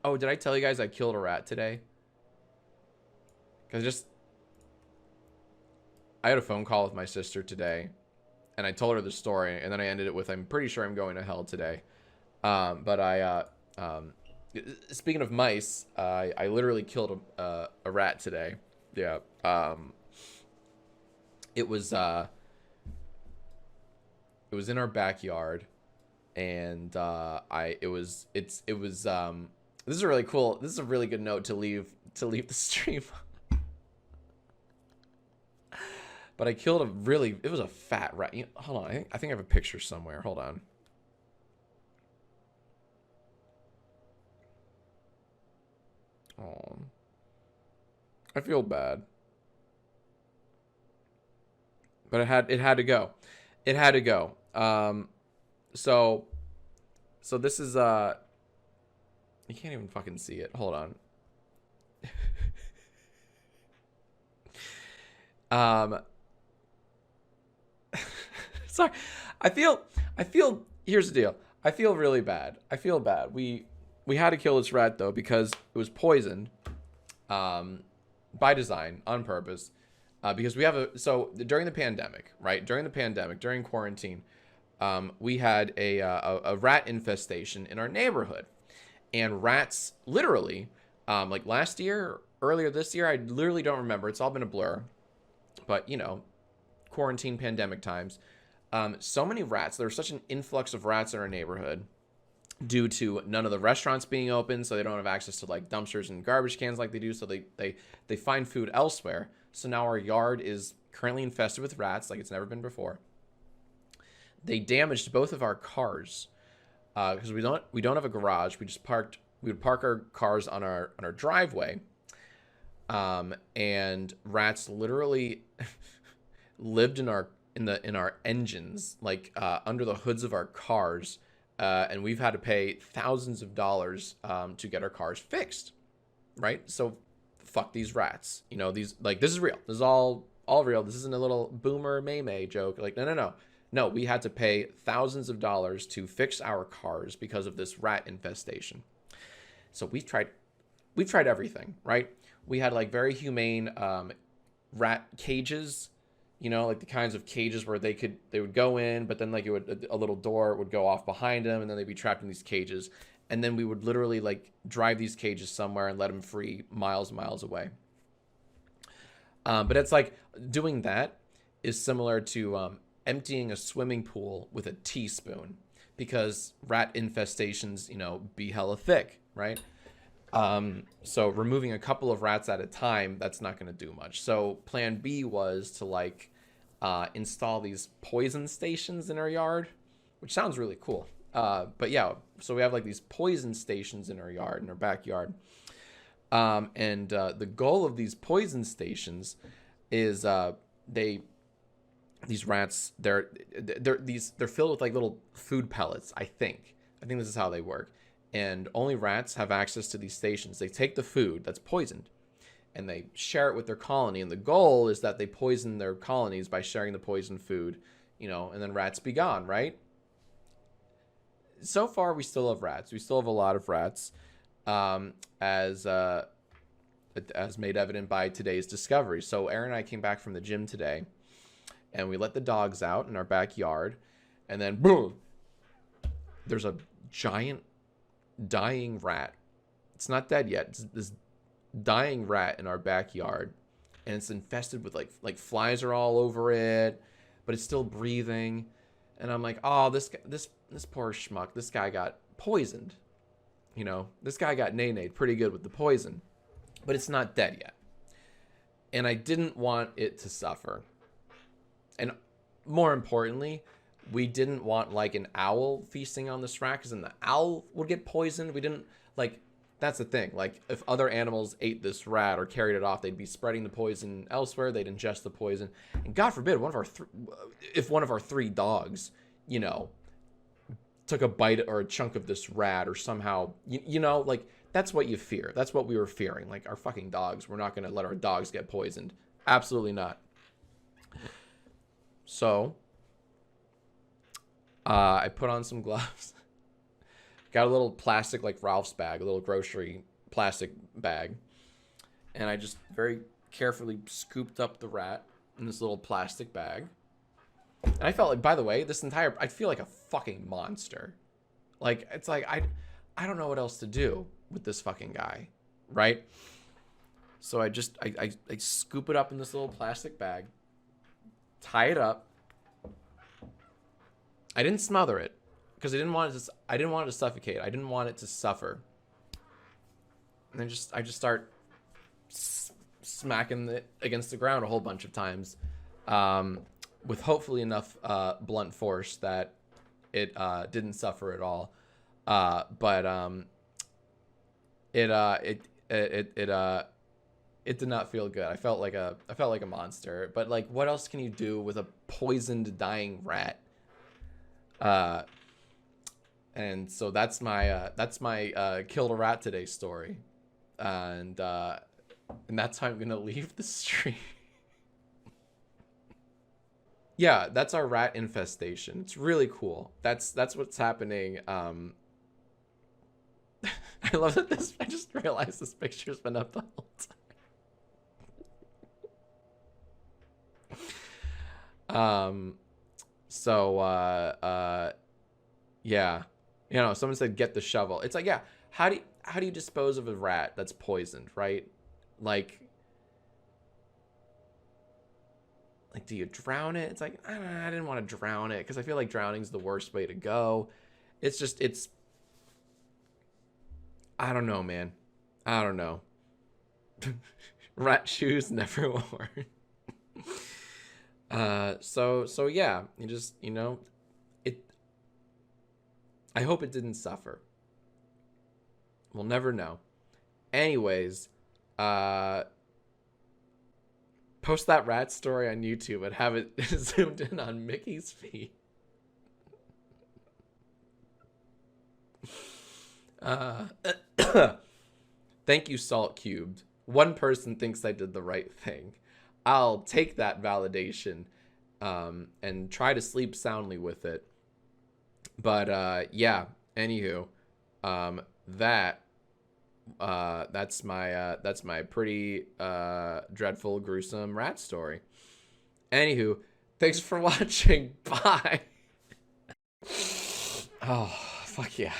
Oh, did I tell you guys I killed a rat today? Because I had a phone call with my sister today, and I told her the story, and then I ended it with, I'm pretty sure I'm going to hell today. But speaking of mice, I literally killed a rat today. Yeah. It was, it was in our backyard, and this is really cool. This is a really good note to leave the stream. But I killed it was a fat rat. Hold on, I think I have a picture somewhere. Hold on. Oh, I feel bad, but it had to go. It had to go. So this is you can't even fucking see it. Hold on. Um, sorry. I feel. Here's the deal. I feel really bad. I feel bad. We had to kill this rat though because it was poisoned, by design, on purpose. Because we have during the pandemic, right? During quarantine, we had a rat infestation in our neighborhood, and rats literally, like last year, earlier this year, I literally don't remember. It's all been a blur, but quarantine pandemic times. So many rats. There was such an influx of rats in our neighborhood due to none of the restaurants being open, so they don't have access to like dumpsters and garbage cans like they do, so they find food elsewhere. So now our yard is currently infested with rats like it's never been before. They damaged both of our cars because we don't have a garage. We would park our cars on our driveway, and rats literally lived in our engines, like under the hoods of our cars. And we've had to pay thousands of dollars to get our cars fixed, right? So fuck these rats. These, like, this is real. This is all real. This isn't a little boomer May joke. Like, no. No, we had to pay thousands of dollars to fix our cars because of this rat infestation. So we've tried everything, right? We had like very humane rat cages, like the kinds of cages where they would go in, but then like a little door would go off behind them, and then they'd be trapped in these cages. And then we would literally like drive these cages somewhere and let them free miles and miles away. But it's like doing that is similar to emptying a swimming pool with a teaspoon, because rat infestations, be hella thick, right? So removing a couple of rats at a time, that's not going to do much. So plan B was to like install these poison stations in our yard, which sounds really cool. But yeah, so we have like these poison stations in our yard, in our backyard. And the goal of these poison stations is these rats, they're filled with like little food pellets. I think this is how they work. And only rats have access to these stations. They take the food that's poisoned and they share it with their colony. And the goal is that they poison their colonies by sharing the poisoned food, and then rats be gone, right? So far, we still have rats. We still have a lot of rats, as made evident by today's discovery. So Aaron and I came back from the gym today, and we let the dogs out in our backyard, and then boom, there's a giant dying rat. It's not dead yet. It's this dying rat in our backyard, and it's infested with like flies are all over it, but it's still breathing. And I'm like, oh, this poor schmuck. This guy got poisoned. This guy got nay-nayed pretty good with the poison, but it's not dead yet. And I didn't want it to suffer. And more importantly, we didn't want like an owl feasting on this rat, because then the owl would get poisoned. We didn't like, that's the thing. Like if other animals ate this rat or carried it off, they'd be spreading the poison elsewhere. They'd ingest the poison. And God forbid, if one of our three dogs, took a bite or a chunk of this rat, or somehow, like that's what you fear. That's what we were fearing. Like our fucking dogs. We're not going to let our dogs get poisoned. Absolutely not. So I put on some gloves, Got a little plastic, like Ralph's bag, a little grocery plastic bag. And I just very carefully scooped up the rat in this little plastic bag. And I felt like, by the way, I feel like a fucking monster. Like, it's like, I don't know what else to do with this fucking guy, right? So I scoop it up in this little plastic bag, tie it up. I didn't smother it because I didn't want it to suffocate. I didn't want it to suffer. And I just start smacking it against the ground a whole bunch of times, with hopefully enough blunt force that it didn't suffer at all. But it did not feel good. I felt like a monster. But like, what else can you do with a poisoned, dying rat? And so that's my killed a rat today story, and that's how I'm gonna leave the stream. Yeah, that's our rat infestation. It's really cool. That's what's happening. I love that this. I just realized this picture's been up the whole time. Yeah, you know, someone said get the shovel. It's like, yeah, how do you dispose of a rat that's poisoned, right? Like do you drown it? It's like, I didn't want to drown it because I feel like drowning's the worst way to go. It's I don't know, man. I don't know. Rat shoes never worn. So yeah, you know, I hope it didn't suffer. We'll never know. Anyways, post that rat story on YouTube and have it zoomed in on Mickey's feet. Thank you, Salt Cubed. One person thinks I did the right thing. I'll take that validation, and try to sleep soundly with it. But yeah, anywho, that's my pretty dreadful, gruesome rat story. Anywho, thanks for watching. Bye. Oh, fuck yeah.